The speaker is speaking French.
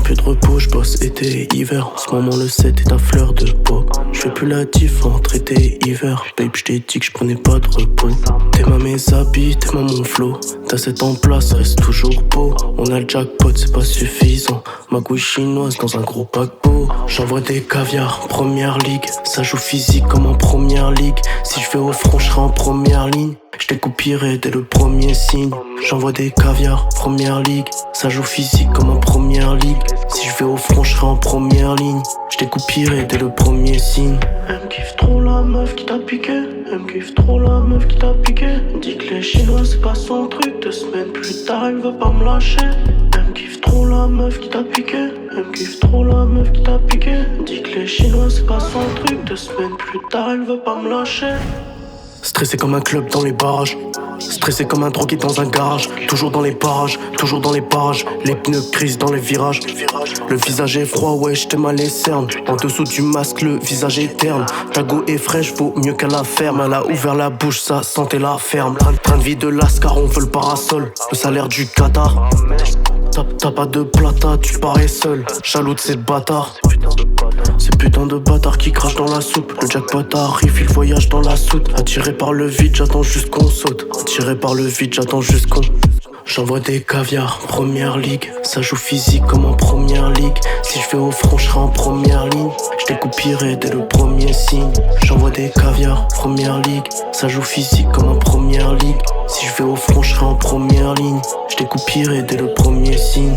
peu de repos, je bosse été et hiver. En ce moment le 7 est à fleur de peau. Je fais plus la diff entre été et hiver. Babe, je t'ai dit que je prenais pas de repos. T'aimes mes habits, t'aimes mon flow. T'as 7 en place, reste toujours beau. On a le jackpot, c'est pas suffisant. Magouille chinoise dans un gros paquebot. J'envoie des caviars, première ligue. Ça joue physique comme en première ligue. Si je vais au front, je serai en première ligne. Je découpirai dès le premier signe. J'envoie des caviars, première ligue. Ça joue physique comme en première ligue. Si je vais au front, je serai en première ligne. Je découpirai dès le premier signe. Elle me kiffe trop la meuf qui t'a piqué. Elle me kiffe trop la meuf qui t'a piqué. Dit que les Chinois c'est pas son truc. 2 semaines plus tard, elle veut pas me lâcher. Elle me kiffe trop la meuf qui t'a piqué. Elle me kiffe trop la meuf qui t'a piqué. Dit que les Chinois c'est pas son truc. 2 semaines plus tard, elle veut pas me lâcher. Stressé comme un club dans les barrages. Stressé comme un drogué dans un garage. Toujours dans les parages, toujours dans les parages. Les pneus grisent dans les virages. Le visage est froid, ouais, j'te mal les cernes. En dessous du masque, le visage est terne. Ta go est fraîche, vaut mieux qu'à la ferme. Elle a ouvert la bouche, ça sentait la ferme. Train de vie de Lascar, on veut le parasol. Le salaire du Qatar. T'as pas de plata, tu parais seul. Jaloux de ces bâtards. Ces putains de bâtards qui crachent dans la soupe. Le jackpot arrive, il voyage dans la soute. Attiré par le vide, j'attends juste qu'on saute. Attiré par le vide, j'attends juste qu'on... J'envoie des caviars, première ligue. Ça joue physique comme en première ligue. Si je vais au front, je serai en première ligne. Je découpirai dès le premier signe. J'envoie des caviars, première ligue. Ça joue physique comme en première ligue. Si je vais au front, je serai en première ligne. Je découpirai dès le premier signe.